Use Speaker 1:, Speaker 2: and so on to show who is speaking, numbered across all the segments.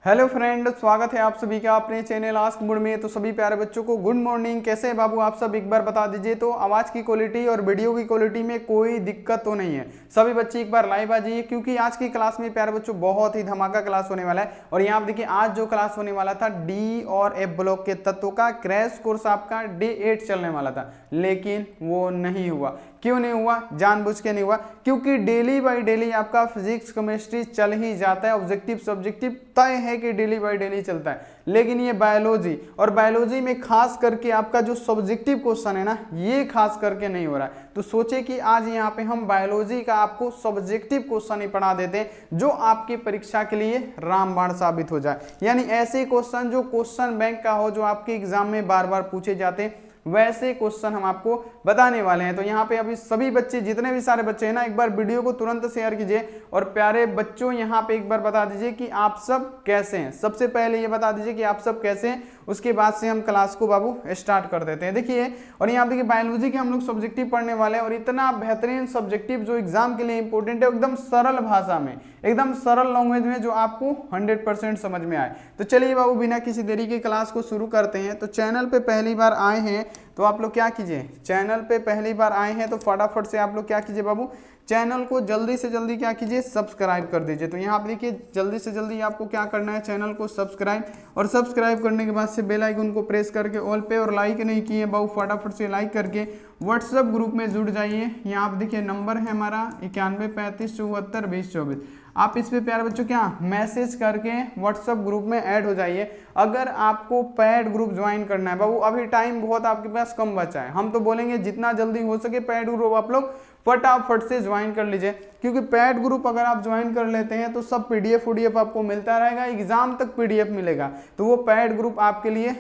Speaker 1: Hello friend, स्वागत है आप सभी का अपने चैनल आस्क मुड में। तो सभी प्यारे बच्चों को गुड मॉर्निंग। कैसे हैं बाबू आप सब, एक बार बता दीजिए। तो आवाज़ की क्वालिटी और वीडियो की क्वालिटी में कोई दिक्कत तो नहीं है? सभी बच्चे एक बार लाइव आ जाइए, क्योंकि आज की क्लास में प्यारे बच्चों बहुत ही धमाका क्लास होने वाला है। और यहाँ आप देखिए, आज जो क्लास होने वाला था डी और एफ ब्लॉक के तत्वों का क्रैश कोर्स आपका डे 8 चलने वाला था, लेकिन वो नहीं हुआ। क्यों नहीं हुआ? जानबूझ के नहीं हुआ, क्योंकि डेली बाय डेली आपका फिजिक्स केमिस्ट्री चल ही जाता है। ऑब्जेक्टिव सब्जेक्टिव तय है कि डेली बाय डेली चलता है, लेकिन ये बायोलॉजी और बायोलॉजी में खास करके आपका जो सब्जेक्टिव क्वेश्चन है ना, ये खास करके नहीं हो रहा है। तो सोचे कि आज यहाँ पे हम बायोलॉजी का आपको सब्जेक्टिव क्वेश्चन ही पढ़ा देते हैं, जो आपकी परीक्षा के लिए रामबाण साबित हो जाए। यानी ऐसे क्वेश्चन जो क्वेश्चन बैंक का हो, जो आपके एग्जाम में बार बार पूछे जाते हैं, वैसे क्वेश्चन हम आपको बताने वाले हैं। तो यहाँ पे अभी सभी बच्चे, जितने भी सारे बच्चे हैं ना, एक बार वीडियो को तुरंत शेयर कीजिए। और प्यारे बच्चों, यहाँ पे एक बार बता दीजिए कि आप सब कैसे हैं। सबसे पहले ये बता दीजिए कि आप सब कैसे हैं, उसके बाद से हम क्लास को बाबू स्टार्ट कर देते हैं। देखिए, और यहाँ देखिए, बायोलॉजी के हम लोग सब्जेक्टिव पढ़ने वाले हैं, और इतना बेहतरीन सब्जेक्टिव जो एग्जाम के लिए इंपॉर्टेंट है, एकदम सरल भाषा में, एकदम सरल लैंग्वेज में, जो आपको 100% समझ में आए। तो चलिए बाबू, बिना किसी देरी के क्लास को शुरू करते हैं। तो चैनल पे पहली बार आए हैं तो आप लोग क्या कीजिए, चैनल पे पहली बार आए हैं तो फटाफट से आप लोग क्या कीजिए बाबू, चैनल को जल्दी से जल्दी क्या कीजिए, सब्सक्राइब कर दीजिए। तो यहाँ आप देखिए, जल्दी से जल्दी आपको क्या करना है, चैनल को सब्सक्राइब, और सब्सक्राइब करने के बाद से बेल आइकन को प्रेस करके ऑल पे, और लाइक नहीं किए बाबू फटाफट से लाइक करके व्हाट्सएप ग्रुप में जुड़ जाइए। यहाँ आप देखिए, नंबर है हमारा 9135742024। आप इस पे प्यारे बच्चों क्या मैसेज करके व्हाट्सएप ग्रुप में ऐड हो जाइए। अगर आपको पेड ग्रुप ज्वाइन करना है बाबू, अभी टाइम बहुत आपके पास कम बचा है, हम तो बोलेंगे जितना जल्दी हो सके पेड ग्रुप आप लोग फटाफट से ज्वाइन कर लीजिए। क्योंकि पेड ग्रुप अगर आप ज्वाइन कर लेते हैं तो सब पीडीएफ आपको मिलता रहेगा, एग्जाम तक पीडीएफ मिलेगा। तो वो पेड ग्रुप आपके लिए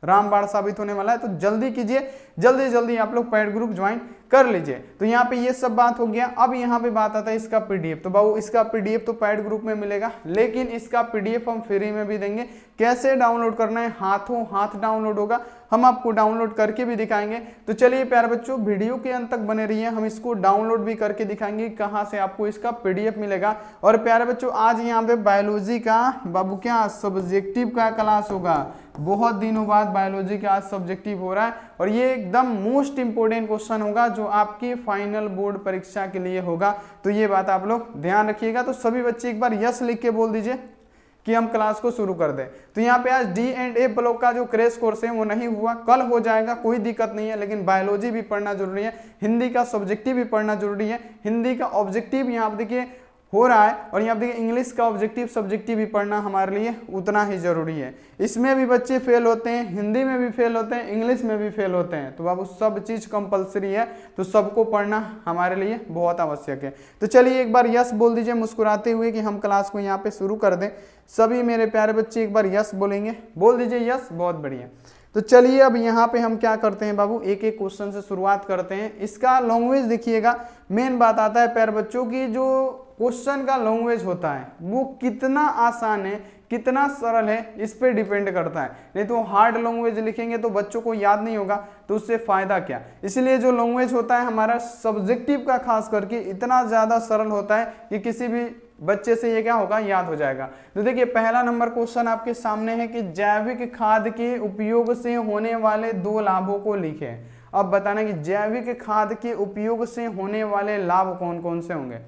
Speaker 1: रामबाण साबित होने वाला है। तो जल्दी कीजिए, जल्दी जल्दी आप लोग पेड ग्रुप ज्वाइन कर लीजिए। तो यहाँ पे ये सब बात हो गया। अब यहाँ पे बात आता है इसका पीडीएफ। तो बाबू, इसका पीडीएफ तो पेड ग्रुप में मिलेगा, लेकिन इसका पीडीएफ हम फ्री में भी देंगे। कैसे डाउनलोड करना है, हाथों हाथ डाउनलोड होगा, हम आपको डाउनलोड करके भी दिखाएंगे। तो चलिए प्यारे बच्चों, वीडियो के अंत तक बने रहिए, हम इसको डाउनलोड भी करके दिखाएंगे कहाँ से आपको इसका पीडीएफ मिलेगा। और प्यारे बच्चों, आज यहाँ पे बायोलॉजी का बाबू क्या सब्जेक्टिव का क्लास होगा। बहुत दिनों बाद बायोलॉजी का आज सब्जेक्टिव हो रहा है, और ये एकदम मोस्ट इंपोर्टेंट क्वेश्चन होगा जो आपकी फाइनल बोर्ड परीक्षा के लिए होगा। तो ये बात आप लोग ध्यान रखिएगा। तो सभी बच्चे एक बार यस लिख के बोल दीजिए कि हम क्लास को शुरू कर दें। तो यहाँ पे आज डी एंड ए ब्लॉक का जो क्रैश कोर्स है वो नहीं हुआ, कल हो जाएगा, कोई दिक्कत नहीं है। लेकिन बायोलॉजी भी पढ़ना जरूरी है, हिंदी का सब्जेक्टिव भी पढ़ना जरूरी है। हिंदी का ऑब्जेक्टिव यहाँ देखिए हो रहा है, और यहाँ देखिए इंग्लिश का ऑब्जेक्टिव सब्जेक्टिव भी पढ़ना हमारे लिए उतना ही जरूरी है। इसमें भी बच्चे फेल होते हैं, हिंदी में भी फेल होते हैं, इंग्लिश में भी फेल होते हैं। तो बाबू सब चीज़ कंपलसरी है, तो सबको पढ़ना हमारे लिए बहुत आवश्यक है। तो चलिए एक बार यस बोल दीजिए मुस्कुराते हुए कि हम क्लास को यहाँ पे शुरू कर दें। सभी मेरे प्यारे बच्चे एक बार यस बोलेंगे, बोल दीजिए यस, बहुत बढ़िया। तो चलिए अब यहाँ पे हम क्या करते हैं बाबू, एक एक क्वेश्चन से शुरुआत करते हैं। इसका लैंग्वेज देखिएगा, मेन बात आता है प्यारे बच्चों की, जो क्वेश्चन का लैंग्वेज होता है वो कितना आसान है, कितना सरल है, इस पे डिपेंड करता है। नहीं तो हार्ड लैंग्वेज लिखेंगे तो बच्चों को याद नहीं होगा, तो उससे फायदा क्या। इसलिए जो लैंग्वेज होता है हमारा सब्जेक्टिव का, खास करके इतना ज़्यादा सरल होता है कि किसी भी बच्चे से ये क्या होगा, याद हो जाएगा। तो देखिए, पहला नंबर क्वेश्चन आपके सामने है कि जैविक खाद के उपयोग से होने वाले 2 लाभों को लिखें। अब बताना कि जैविक खाद के उपयोग से होने वाले लाभ कौन कौन से होंगे।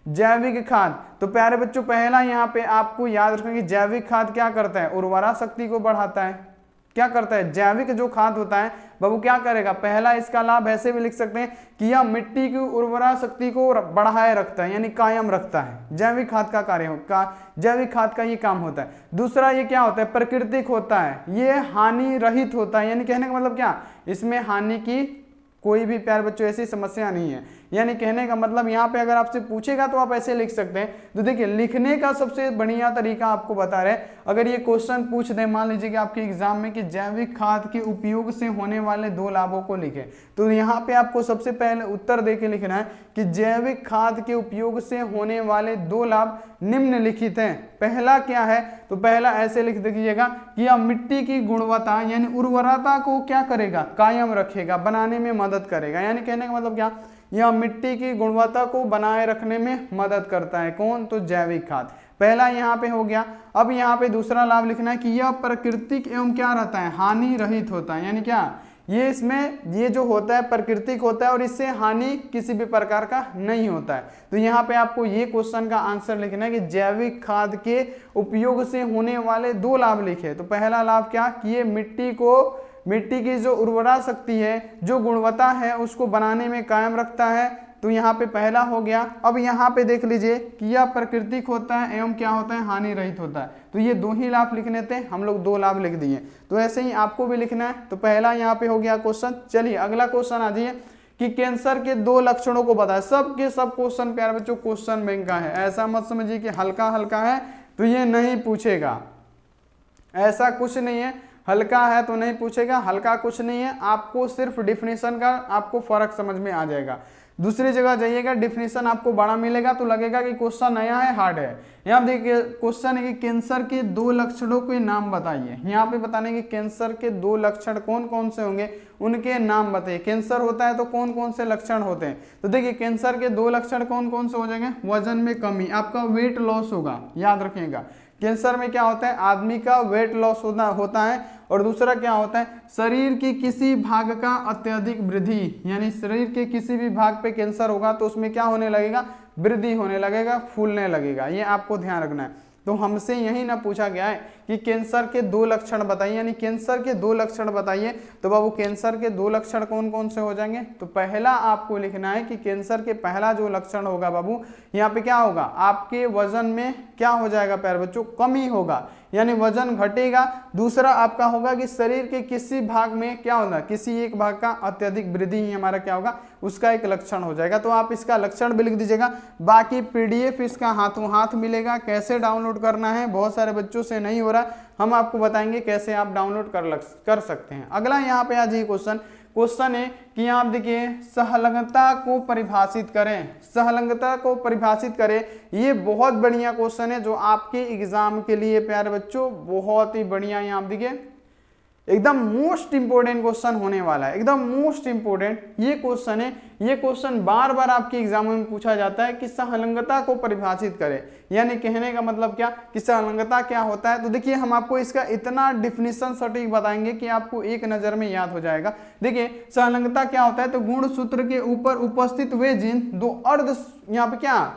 Speaker 1: जैविक खाद, तो प्यारे बच्चों पहला यहाँ पे आपको याद रखना कि जैविक खाद क्या करता है, उर्वरा शक्ति को बढ़ाता है। क्या करता है, जैविक जो खाद होता है बाबू क्या करेगा, पहला इसका लाभ ऐसे भी लिख सकते हैं कि यह मिट्टी की उर्वरा शक्ति को बढ़ाए रखता है, यानी कायम रखता है। जैविक खाद का कार्य होगा, जैविक खाद का ये काम होता है। दूसरा ये क्या होता है, प्राकृतिक होता है, ये हानि रहित होता है। यानी कहने का मतलब क्या, इसमें हानि की कोई भी प्यारे बच्चों ऐसी समस्या नहीं है। यानी कहने का मतलब यहाँ पे अगर आपसे पूछेगा तो आप ऐसे लिख सकते हैं। तो देखिए, लिखने का सबसे बढ़िया तरीका आपको बता रहे हैं। अगर ये क्वेश्चन पूछ दे, मान लीजिए कि आपके एग्जाम में कि जैविक खाद के उपयोग से होने वाले 2 लाभों को लिखें, तो यहाँ पे आपको सबसे पहले उत्तर दे के लिखना है कि जैविक खाद के उपयोग से होने वाले 2 लाभ निम्नलिखित हैं। पहला क्या है, तो पहला ऐसे लिख दीजिएगा कि यह मिट्टी की गुणवत्ता यानी उर्वरता को क्या करेगा, कायम रखेगा, बनाने में मदद करेगा। यानी कहने का मतलब क्या, यह मिट्टी की गुणवत्ता को बनाए रखने में मदद करता है। कौन, तो जैविक खाद। पहला यहाँ पे हो गया। अब यहाँ पे दूसरा लाभ लिखना है कि यह प्राकृतिक एवं क्या रहता है, हानि रहित होता है। यानी क्या, ये इसमें ये जो होता है प्राकृतिक होता है और इससे हानि किसी भी प्रकार का नहीं होता है। तो यहाँ पे आपको ये क्वेश्चन का आंसर लिखना है कि जैविक खाद के उपयोग से होने वाले दो लाभ लिखे। तो पहला लाभ क्या कि ये मिट्टी की जो उर्वरा शक्ति है, जो गुणवत्ता है, उसको बनाने में कायम रखता है। तो यहाँ पे पहला हो गया। अब यहाँ पे देख लीजिए कि यह प्राकृतिक होता है एवं क्या होता है, हानि रहित होता है। तो ये दो ही लाभ लिखने थे, हम लोग दो लाभ लिख दिए। तो ऐसे ही आपको भी लिखना है। तो पहला यहाँ पे हो गया क्वेश्चन। चलिए अगला क्वेश्चन आ जाइए कि कैंसर के दो लक्षणों को बताए। सब के सब क्वेश्चन प्यारे बच्चों क्वेश्चन बैंक का है, ऐसा मत समझिए कि हल्का हल्का है तो ये नहीं पूछेगा, ऐसा कुछ नहीं है। हल्का है तो नहीं पूछेगा, हल्का कुछ नहीं है, आपको सिर्फ डिफिनीशन का आपको फर्क समझ में आ जाएगा। दूसरी जगह जाइएगा डिफिनीशन आपको बड़ा मिलेगा तो लगेगा कि क्वेश्चन नया है, हार्ड है। यहाँ देखिए क्वेश्चन है कि कैंसर के दो लक्षणों के नाम बताइए। यहाँ पे बताने कि कैंसर के दो लक्षण कौन कौन से होंगे, उनके नाम बताइए। कैंसर होता है तो कौन कौन से लक्षण होते हैं। तो देखिए कैंसर के दो लक्षण कौन कौन से हो जाएंगे, वजन में कमी, आपका वेट लॉस होगा, याद रखिएगा। कैंसर में क्या होता है, आदमी का वेट लॉस होता है। और दूसरा क्या होता है, शरीर की किसी भाग का अत्यधिक वृद्धि, यानी शरीर के किसी भी भाग पे कैंसर होगा तो उसमें क्या होने लगेगा, वृद्धि होने लगेगा, फूलने लगेगा। ये आपको ध्यान रखना है। तो हमसे यही ना पूछा गया है कि कैंसर के दो लक्षण बताइए, यानी कैंसर के दो लक्षण बताइए। तो बाबू कैंसर के दो लक्षण कौन कौन से हो जाएंगे। तो पहला आपको लिखना है कि कैंसर के पहला जो लक्षण होगा बाबू, यहाँ पे क्या होगा, आपके वजन में क्या हो जाएगा प्यारे बच्चों, कमी होगा, यानी वजन घटेगा। दूसरा आपका होगा कि शरीर के किसी भाग में क्या होगा, किसी एक भाग का अत्यधिक वृद्धि ही हमारा क्या होगा, उसका एक लक्षण हो जाएगा। तो आप इसका लक्षण भी लिख दीजिएगा। बाकी पीडीएफ इसका हाथों हाथ मिलेगा। कैसे डाउनलोड करना है, बहुत सारे बच्चों से नहीं हो रहा, हम आपको बताएंगे कैसे आप डाउनलोड कर सकते हैं। अगला यहाँ पे आ जाइए क्वेश्चन है कि आप देखिए सहलंगता को परिभाषित करें। सहलंगता को परिभाषित करें, ये बहुत बढ़िया क्वेश्चन है जो आपके एग्जाम के लिए प्यारे बच्चों बहुत ही बढ़िया, यहाँ आप देखिए एकदम मोस्ट इंपोर्टेंट क्वेश्चन होने वाला है, एकदम मोस्ट इंपोर्टेंट ये क्वेश्चन है। ये क्वेश्चन बार बार आपके एग्जामों में पूछा जाता है कि सहलंगता को परिभाषित करें, यानी कहने का मतलब क्या कि सहलंगता क्या होता है। तो देखिए हम आपको इसका इतना डिफिनीशन सटीक बताएंगे कि आपको एक नजर में याद हो जाएगा। देखिए सहलंगता क्या होता है, तो गुणसूत्र के ऊपर उपस्थित वे जिन दो अर्ध, यहाँ पे क्या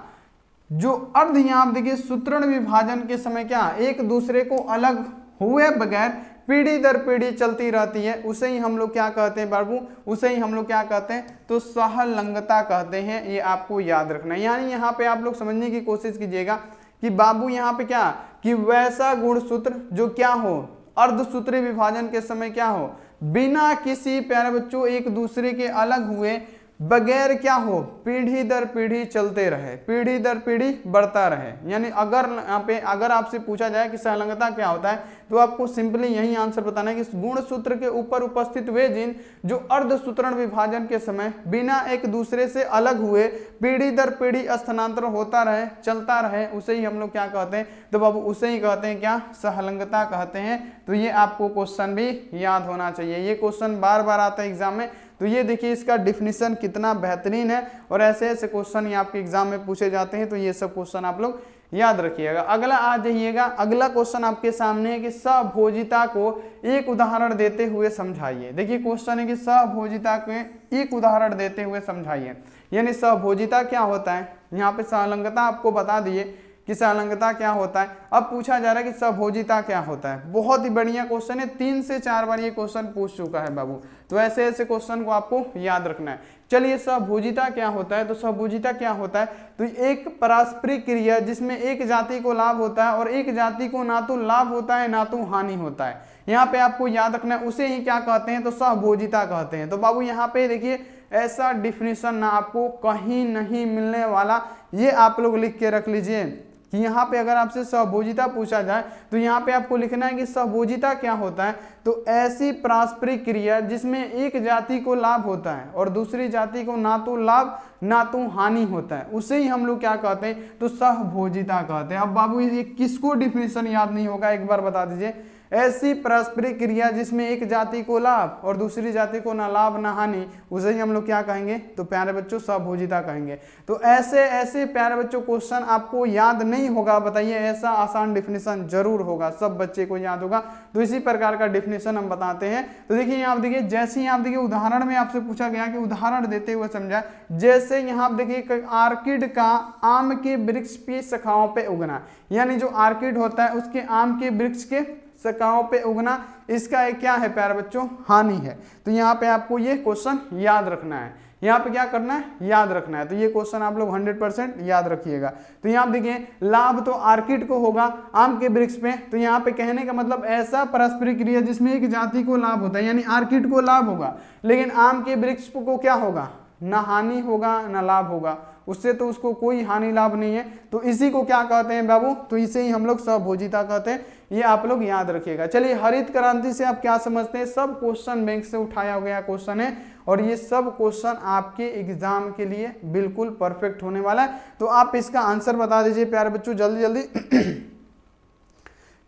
Speaker 1: जो अर्ध, यहाँ आप देखिए सूत्रण विभाजन के समय क्या एक दूसरे को अलग हुए बगैर पीढ़ी दर पीढ़ी चलती रहती है, उसे ही हम लोग क्या कहते हैं बाबू, उसे ही हम लोग क्या कहते हैं, तो सहलंगता कहते हैं। ये आपको याद रखना है। यानी यहाँ पे आप लोग समझने की कोशिश कीजिएगा कि बाबू यहाँ पे क्या कि वैसा गुणसूत्र जो क्या हो, अर्धसूत्री विभाजन के समय क्या हो, बिना किसी प्यारे बच्चों एक दूसरे के अलग हुए बगैर क्या हो, पीढ़ी दर पीढ़ी चलते रहे, पीढ़ी दर पीढ़ी बढ़ता रहे। यानी अगर यहाँ पे अगर आपसे पूछा जाए कि सहलंगता क्या होता है, तो आपको सिंपली यही आंसर बताना है कि गुणसूत्र के ऊपर उपस्थित वे जिन जो अर्धसूत्रण विभाजन के समय बिना एक दूसरे से अलग हुए पीढ़ी दर पीढ़ी स्थानांतर होता रहे, चलता रहे, उसे ही हम लोग क्या कहते हैं, तो बाबू उसे ही कहते हैं क्या, सहलंगता कहते हैं। तो ये आपको क्वेश्चन भी याद होना चाहिए, ये क्वेश्चन बार बार आता है एग्जाम में। तो ये देखिए इसका डिफिनीशन कितना बेहतरीन है और ऐसे ऐसे क्वेश्चन ये आपके एग्जाम में पूछे जाते हैं। तो ये सब क्वेश्चन आप लोग याद रखिएगा। अगला आ जाइएगा, अगला क्वेश्चन आपके सामने है कि सहभोजिता को एक उदाहरण देते हुए समझाइए। देखिए क्वेश्चन है कि सहभोजिता के एक उदाहरण देते हुए समझाइए। यानी सहभोजिता क्या होता है, यहाँ पे सहलंगता आपको बता दिए कि सहलंगता क्या होता है। अब पूछा जा रहा है कि सहभोजिता क्या होता है। बहुत ही बढ़िया क्वेश्चन है, 3 से 4 बार ये क्वेश्चन पूछ चुका है बाबू। तो ऐसे ऐसे क्वेश्चन को आपको याद रखना है। चलिए सहभोजिता क्या होता है, तो सहभोजिता क्या होता है, तो एक पारस्परिक क्रिया जिसमें एक जाति को लाभ होता है और एक जाति को ना तो लाभ होता है ना तो हानि होता है। यहाँ पे आपको याद रखना है, उसे ही क्या कहते हैं, तो सहभोजिता कहते हैं। तो बाबू यहाँ पे देखिए ऐसा डिफिनीशन ना आपको कहीं नहीं मिलने वाला, ये आप लोग लिख के रख लीजिए कि यहाँ पे अगर आपसे सहभोजिता पूछा जाए तो यहाँ पे आपको लिखना है कि सहभोजिता क्या होता है, तो ऐसी पारस्परिक क्रिया जिसमें एक जाति को लाभ होता है और दूसरी जाति को ना तो लाभ ना तो हानि होता है, उसे ही हम लोग क्या कहते हैं, तो सहभोजिता कहते हैं। अब बाबू ये किसको डिफिनीशन याद नहीं होगा, एक बार बता दीजिए। ऐसी पारस्परिक क्रिया जिसमें एक जाति को लाभ और दूसरी जाति को ना लाभ ना हानि, उसे ही हम लोग क्या कहेंगे, तो प्यारे बच्चों सहभोजिता कहेंगे। तो ऐसे ऐसे प्यारे बच्चों क्वेश्चन आपको याद नहीं होगा, बताइए, ऐसा आसान डिफिनेशन जरूर होगा, सब बच्चे को याद होगा। तो इसी प्रकार का डिफिनेशन हम बताते हैं। तो देखिए यहाँ देखिए, जैसे ही आप देखिए उदाहरण में आपसे पूछा गया कि उदाहरण देते हुए समझा, जैसे यहाँ देखिए आर्किड का आम के वृक्ष की शाखाओं पे उगना, यानी जो आर्किड होता है उसके आम के वृक्ष के शाखाओं पे उगना, इसका एक क्या है प्यारे बच्चों, हानि है। तो यहाँ पे आपको ये क्वेश्चन याद रखना है, यहाँ पे क्या करना है, याद रखना है। तो ये क्वेश्चन आप लोग 100% याद रखिएगा। तो यहाँ देखिए लाभ तो आर्किड को होगा आम के वृक्ष पे, तो यहाँ पे कहने का मतलब ऐसा पारस्परिक क्रिया जिसमें एक जाति को लाभ होता है, यानी आर्किड को लाभ होगा, लेकिन आम के वृक्ष को क्या होगा, ना हानि होगा ना लाभ होगा, उससे तो उसको कोई हानि लाभ नहीं है। तो इसी को क्या कहते हैं बाबू, तो इसे ही हम लोग सहभोजिता कहते हैं, ये आप लोग याद रखिएगा। चलिए हरित क्रांति से आप क्या समझते हैं, सब क्वेश्चन बैंक से उठाया गया क्वेश्चन है और ये सब क्वेश्चन आपके एग्जाम के लिए बिल्कुल परफेक्ट होने वाला है। तो आप इसका आंसर बता दीजिए प्यारे बच्चों जल्दी जल्दी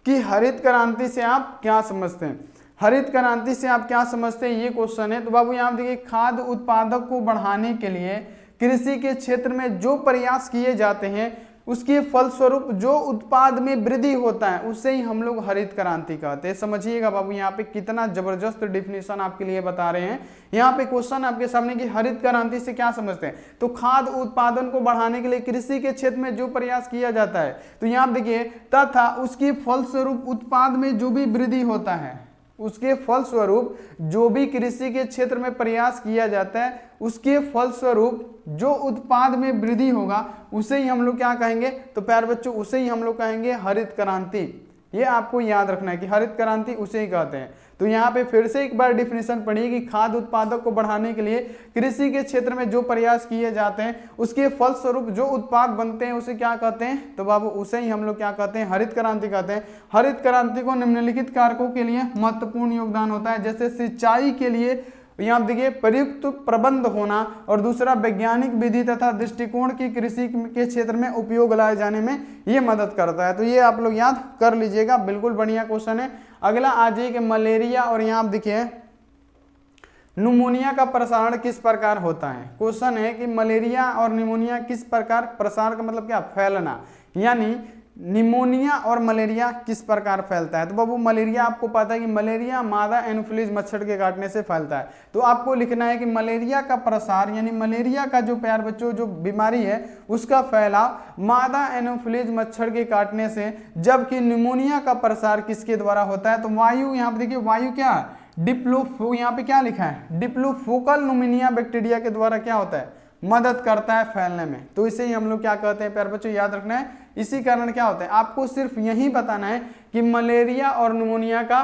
Speaker 1: कि हरित क्रांति से आप क्या समझते हैं, हरित क्रांति से आप क्या समझते हैं, ये क्वेश्चन है। तो बाबू यहाँ देखिए, खाद्य उत्पादक को बढ़ाने के लिए कृषि के क्षेत्र में जो प्रयास किए जाते हैं उसके फलस्वरूप जो उत्पाद में वृद्धि होता है उसे ही हम लोग हरित क्रांति कहते हैं। समझिएगा बाबू यहाँ पे कितना जबरदस्त डिफिनेशन आपके लिए बता रहे हैं। यहाँ पे क्वेश्चन आपके सामने कि हरित क्रांति से क्या समझते हैं, तो खाद्य उत्पादन को बढ़ाने के लिए कृषि के क्षेत्र में जो प्रयास किया जाता है, तो यहाँ देखिए तथा उसके फलस्वरूप उत्पाद में जो भी वृद्धि होता है, उसके फलस्वरूप जो भी कृषि के क्षेत्र में प्रयास किया जाता है उसके फलस्वरूप जो उत्पाद में वृद्धि होगा उसे ही हम लोग क्या कहेंगे, तो प्यारे बच्चों उसे ही हम लोग कहेंगे हरित क्रांति। ये आपको याद रखना है कि हरित क्रांति उसे ही कहते हैं। तो यहाँ पे फिर से एक बार डिफिनेशन पढ़िए कि खाद्य उत्पादक को बढ़ाने के लिए कृषि के क्षेत्र में जो प्रयास किए जाते हैं उसके फलस्वरूप जो उत्पाद बनते हैं उसे क्या कहते हैं, तो बाबू उसे ही हम लोग क्या कहते हैं, हरित क्रांति कहते हैं। हरित क्रांति को निम्नलिखित कारकों के लिए महत्वपूर्ण योगदान होता है, जैसे सिंचाई के लिए यहाँ देखिए प्रयुक्त प्रबंध होना और दूसरा वैज्ञानिक विधि तथा दृष्टिकोण की कृषि के क्षेत्र में उपयोग लाए जाने में ये मदद करता है। तो ये आप लोग याद कर लीजिएगा, बिल्कुल बढ़िया क्वेश्चन है। अगला आ जाइए कि मलेरिया और यहाँ आप देखिए निमोनिया का प्रसारण किस प्रकार होता है। क्वेश्चन है कि मलेरिया और निमोनिया किस प्रकार, प्रसार का मतलब क्या, फैलना, यानी निमोनिया और मलेरिया किस प्रकार फैलता है। तो बाबू मलेरिया आपको पता है कि मलेरिया मादा एनोफिलीज मच्छर के काटने से फैलता है। तो आपको लिखना है कि मलेरिया का प्रसार, यानी मलेरिया का जो प्यार बच्चों जो बीमारी है उसका फैलाव मादा एनोफिलीज मच्छर के काटने से, जबकि निमोनिया का प्रसार किसके द्वारा होता है, तो वायु, यहाँ पे देखिए वायु क्या, यहाँ पे क्या लिखा है, डिप्लोफोकल निमोनिया बैक्टीरिया के द्वारा क्या होता है, मदद करता है फैलने में। तो इसे ही हम लोग क्या कहते हैं प्यारे बच्चों, याद रखना है। इसी कारण क्या होता है, आपको सिर्फ यही बताना है कि मलेरिया और निमोनिया का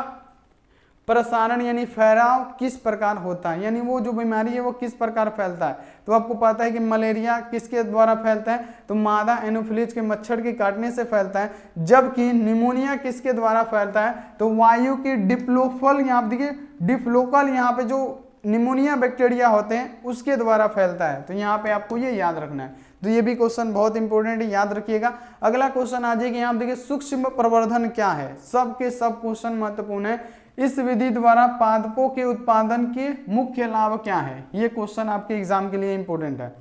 Speaker 1: प्रसारण यानी फैलाव किस प्रकार होता है, यानी वो जो बीमारी है वो किस प्रकार फैलता है। तो आपको पता है कि मलेरिया किसके द्वारा फैलता है, तो मादा एनोफिलीज के मच्छर के काटने से फैलता है, जबकि निमोनिया किसके द्वारा फैलता है, तो वायु की डिप्लोफल, यहाँ देखिए डिप्लोकल, यहाँ पे जो निमोनिया बैक्टीरिया होते हैं उसके द्वारा फैलता है। तो यहाँ पे आपको ये याद रखना है। तो ये भी क्वेश्चन बहुत इंपॉर्टेंट है, याद रखिएगा। अगला क्वेश्चन आ जाएगा, यहाँ देखिए सूक्ष्म प्रवर्धन क्या है। सब के सब क्वेश्चन महत्वपूर्ण है। इस विधि द्वारा पादपों के उत्पादन के मुख्य लाभ क्या है, ये क्वेश्चन आपके एग्जाम के लिए इंपॉर्टेंट है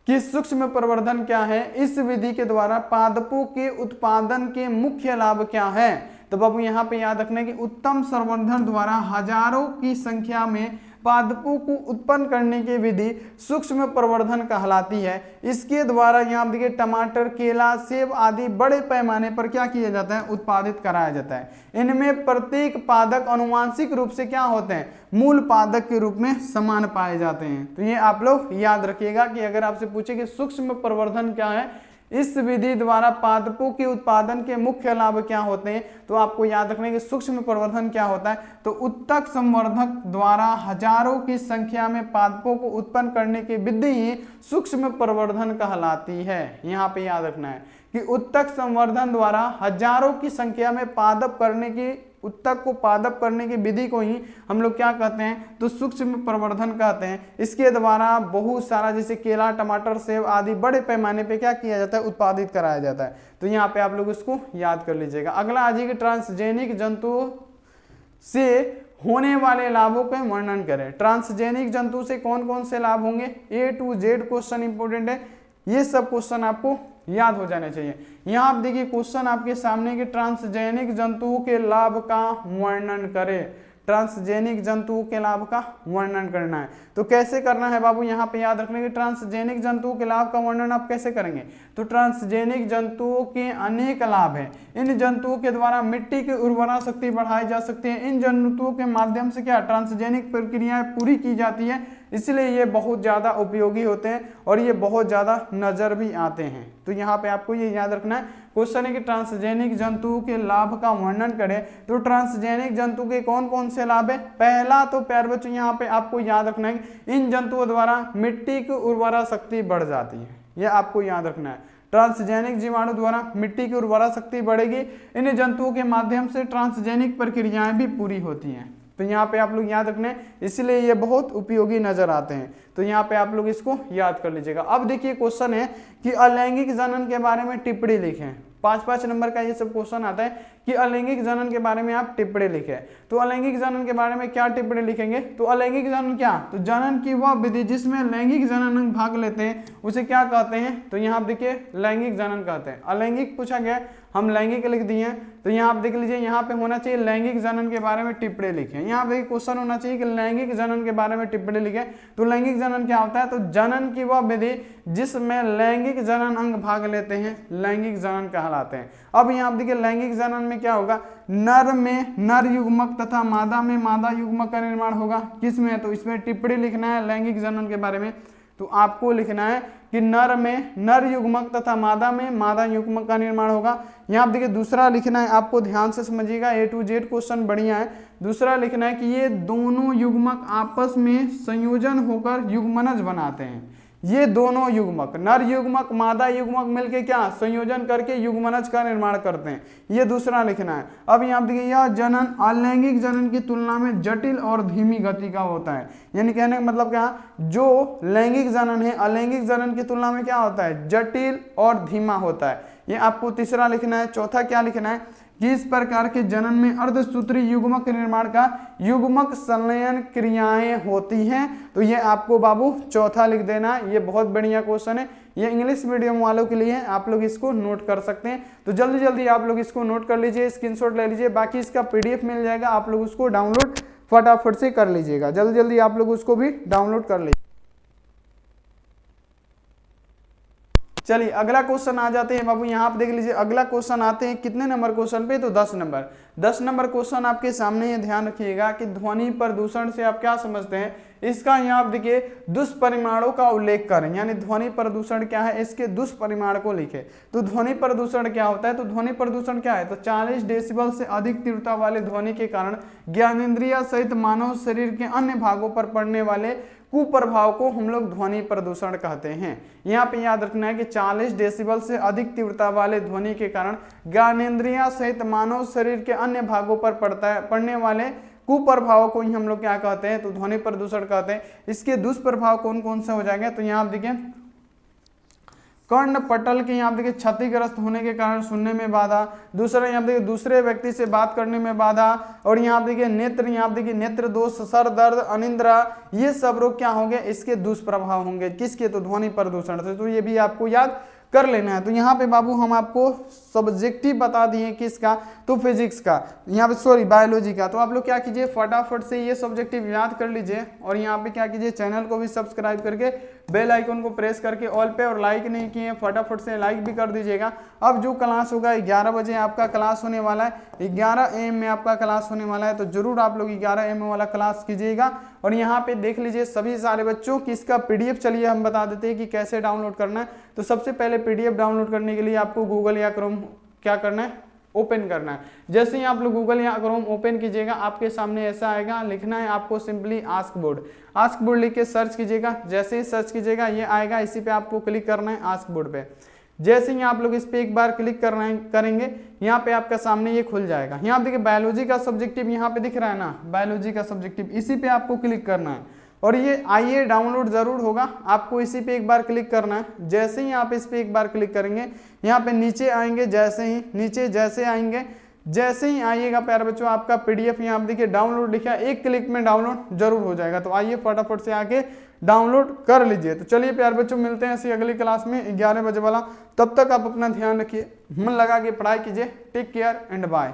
Speaker 1: कि सूक्ष्म प्रवर्धन क्या है, इस विधि के द्वारा पादपों के उत्पादन के मुख्य लाभ क्या है। तो बाबू यहाँ पे याद रखना है कि उत्तम संवर्धन द्वारा हजारों की संख्या में पादपों को उत्पन्न करने की विधि सूक्ष्म प्रवर्धन कहलाती है। इसके द्वारा यहाँ देखिए टमाटर, केला, सेब आदि बड़े पैमाने पर क्या किया जाता है, उत्पादित कराया जाता है। इनमें प्रत्येक पादक आनुवांशिक रूप से क्या होते हैं, मूल पादक के रूप में समान पाए जाते हैं। तो ये आप लोग याद रखिएगा कि अगर आपसे पूछे कि सूक्ष्म प्रवर्धन क्या है, इस विधि द्वारा पादपों के उत्पादन के मुख्य लाभ क्या होते हैं, तो आपको याद रखना है कि सूक्ष्म प्रवर्धन क्या होता है, तो उत्तक संवर्धक द्वारा हजारों की संख्या में पादपों को उत्पन्न करने की विधि ही सूक्ष्म प्रवर्धन कहलाती है। यहाँ पे याद रखना है कि उत्तक संवर्धन द्वारा हजारों की संख्या में पादप करने की, उत्तक को पादप करने की विधि को ही हम लोग क्या कहते हैं, तो सूक्ष्म प्रवर्धन कहते हैं। इसके द्वारा बहुत सारा जैसे केला, टमाटर, सेब आदि बड़े पैमाने पे क्या किया जाता है, उत्पादित कराया जाता है। तो यहाँ पे आप लोग इसको याद कर लीजिएगा। अगला आ जाएगा ट्रांसजेनिक जंतु से होने वाले लाभों का वर्णन करें। ट्रांसजेनिक जंतु से कौन कौन से लाभ होंगे, A to Z question important है, ये सब क्वेश्चन आपको याद हो जाने चाहिए। यहाँ आप देखिए क्वेश्चन आपके सामने के ट्रांसजेनिक जंतुओं के लाभ का वर्णन करें, ट्रांसजेनिक जंतुओं के लाभ का वर्णन करना है। तो कैसे करना है बाबू, यहाँ पे याद रखने के ट्रांसजेनिक जंतुओं के लाभ का वर्णन आप कैसे करेंगे। तो ट्रांसजेनिक जंतुओं के अनेक लाभ हैं, इन जंतुओं के द्वारा मिट्टी की उर्वरा शक्ति बढ़ाई जा सकती है, इन जंतुओं के माध्यम से क्या ट्रांसजेनिक प्रक्रियाएं पूरी की जाती है, इसलिए ये बहुत ज़्यादा उपयोगी होते हैं और ये बहुत ज़्यादा नज़र भी आते हैं। तो यहाँ पे आपको ये याद रखना है, क्वेश्चन है कि ट्रांसजेनिक जंतुओं के लाभ का वर्णन करें। तो ट्रांसजेनिक जंतु के कौन कौन से लाभ है, पहला तो प्यारे बच्चों यहाँ पे आपको याद रखना है इन जंतुओं द्वारा मिट्टी की उर्वरा शक्ति बढ़ जाती है, यह आपको याद रखना है। ट्रांसजेनिक जीवाणु द्वारा मिट्टी की उर्वरा शक्ति बढ़ेगी, इन जंतुओं के माध्यम से ट्रांसजेनिक प्रक्रियाएं भी पूरी होती हैं। तो यहाँ पे आप लोग याद रखने, इसलिए ये बहुत उपयोगी नजर आते हैं। तो यहाँ पे आप लोग इसको याद कर लीजिएगा। अब देखिए क्वेश्चन है कि अलैंगिक जनन के बारे में टिप्पणी लिखें। 5-5 नंबर का ये सब क्वेश्चन आता है कि अलैंगिक जनन के बारे में आप टिप्पणी लिखें। तो अलैंगिक जनन के बारे में क्या टिप्पणी लिखेंगे, तो अलैंगिक जनन क्या, तो जनन की वह विधि जिसमें लैंगिक जनन अंग भाग लेते हैं उसे क्या कहते हैं, तो यहाँ आप देखिए लैंगिक जनन कहते हैं। अलैंगिक पूछा गया, हम लैंगिक लिख दिए हैं, तो यहाँ आप देख लीजिए यहाँ पे होना चाहिए लैंगिक जनन के बारे में टिप्पणी लिखें। यहाँ पे क्वेश्चन होना चाहिए कि लैंगिक जनन के बारे में टिप्पणी लिखें। तो लैंगिक जनन क्या होता है, तो जनन की वह विधि जिसमें लैंगिक जनन अंग भाग लेते हैं लैंगिक जनन कहलाते हैं। अब यहाँ आप देखिए लैंगिक जनन में क्या होगा, नर में नर युग्मक तथा मादा में मादा युग्मक का निर्माण होगा। किसमें, तो इसमें टिप्पणी लिखना है लैंगिक जनन के बारे में। तो आपको लिखना है कि नर में नर युग्मक तथा मादा में मादा युग्मक का निर्माण होगा। यहाँ देखिए दूसरा लिखना है, आपको ध्यान से समझिएगा, A to Z क्वेश्चन बढ़िया है। दूसरा लिखना है कि ये दोनों युग्मक आपस में संयोजन होकर युग्मनज बनाते हैं। ये दोनों युग्मक नर युग्मक मादा युग्मक मिलके क्या संयोजन करके युग्मनज का निर्माण करते हैं, ये दूसरा लिखना है। अब यहाँ देखिए यह जनन अलैंगिक जनन की तुलना में जटिल और धीमी गति का होता है। यानी कहने का मतलब क्या, जो लैंगिक जनन है अलैंगिक जनन की तुलना में क्या होता है, जटिल और धीमा होता है। ये आपको तीसरा लिखना है। चौथा क्या लिखना है कि इस प्रकार के जनन में अर्धसूत्री युग्मक निर्माण का युग्मक संलयन क्रियाएं होती हैं। तो ये आपको बाबू चौथा लिख देना। ये बहुत बढ़िया क्वेश्चन है, ये इंग्लिश मीडियम वालों के लिए है, आप लोग इसको नोट कर सकते हैं। तो जल्दी जल्दी आप लोग इसको नोट कर लीजिए, स्क्रीनशॉट ले लीजिए। बाकी इसका PDF मिल जाएगा, आप लोग उसको डाउनलोड फटाफट से कर लीजिएगा। जल्दी जल्दी आप लोग उसको भी डाउनलोड कर लीजिए। चलिए अगला क्वेश्चन आ जाते हैं बाबू। यहाँ आप देख लीजिए अगला क्वेश्चन आते हैं कितने नंबर क्वेश्चन पे, तो 10 नंबर। 10 नंबर क्वेश्चन आपके सामने है। ध्यान रखिएगा कि ध्वनि प्रदूषण से आप क्या समझते हैं, इसका यहाँ आप देखिए दुष्परिमाणों का उल्लेख करें। यानी ध्वनि प्रदूषण क्या है, इसके दुष्परिमाण को लिखे। तो ध्वनि प्रदूषण क्या होता है, तो ध्वनि प्रदूषण क्या है, तो 40 डेसिबल से अधिक तीव्रता वाले ध्वनि के कारण ज्ञानेंद्रिय सहित मानव शरीर के अन्य भागों पर पड़ने वाले कुप्रभाव को हम लोग ध्वनि प्रदूषण कहते हैं। यहाँ पे याद रखना है कि 40 डेसिबल से अधिक तीव्रता वाले ध्वनि के कारण ज्ञानेंद्रिय सहित मानव शरीर के अन्य भागों पर पड़ने वाले कुप्रभाव को ही हम लोग क्या कहते हैं, तो ध्वनि प्रदूषण कहते हैं। इसके दुष्प्रभाव कौन कौन से हो जाएंगे, तो यहाँ आप देखिए कर्ण पटल के यहाँ देखिए क्षतिग्रस्त होने के कारण सुनने में बाधा, दूसरा यहाँ देखिए दूसरे व्यक्ति से बात करने में बाधा, और यहाँ देखिए नेत्र, यहाँ देखिए नेत्र दोष, सर दर्द, अनिद्रा, ये सब रोग क्या होंगे, इसके दुष्प्रभाव होंगे। किसके, तो ध्वनि प्रदूषण से। तो ये भी आपको याद कर लेना है। तो यहाँ पे बाबू हम आपको सब्जेक्टिव बता दिए किसका, तो फिजिक्स का, यहाँ पे सॉरी बायोलॉजी का। तो आप लोग क्या कीजिए फटाफट से ये सब्जेक्टिव याद कर लीजिए, और यहाँ पे क्या कीजिए चैनल को भी सब्सक्राइब करके बेल आइकन को प्रेस करके ऑल पे, और लाइक नहीं किए फटाफट से लाइक भी कर दीजिएगा। अब जो क्लास होगा 11 बजे आपका क्लास होने वाला है, 11 AM में आपका क्लास होने वाला है। तो जरूर आप लोग 11 AM वाला क्लास कीजिएगा। और यहाँ पे देख लीजिए सभी सारे बच्चों की इसका PDF, चलिए हम बता देते हैं कि कैसे डाउनलोड करना है। तो सबसे पहले PDF डाउनलोड करने के लिए आपको गूगल या क्रोम क्या करना है, ओपन करना है। जैसे ही आप लोग गूगल या क्रोम ओपन कीजिएगा आपके सामने ऐसा आएगा, लिखना है आपको simply ask board. Ask board लिख के सर्च कीजिएगा, जैसे ही सर्च कीजिएगा ये आएगा, इसी पे आपको क्लिक करना है आस्क बोर्ड पे। जैसे ही आप लोग इस पे एक बार क्लिक करेंगे, यहाँ पे आपका सामने ये खुल जाएगा। यहाँ देखिए बायोलॉजी का सब्जेक्टिव यहाँ पे दिख रहा है ना, बायोलॉजी का सब्जेक्टिव, इसी पे आपको क्लिक करना है। और ये आइए डाउनलोड जरूर होगा, आपको इसी पे एक बार क्लिक करना है। जैसे ही आप इस पे एक बार क्लिक करेंगे, यहाँ पे नीचे आएंगे, जैसे ही नीचे जैसे आएंगे जैसे ही आइएगा प्यारे बच्चों आपका पीडीएफ यहाँ आप देखिए डाउनलोड लिखा, एक क्लिक में डाउनलोड जरूर हो जाएगा। तो आइए फटाफट से आके डाउनलोड कर लीजिए। तो चलिए प्यारे बच्चों मिलते हैं ऐसी अगली क्लास में 11 बजे वाला। तब तक आप अपना ध्यान रखिए, मन लगा के पढ़ाई कीजिए। Take care and bye.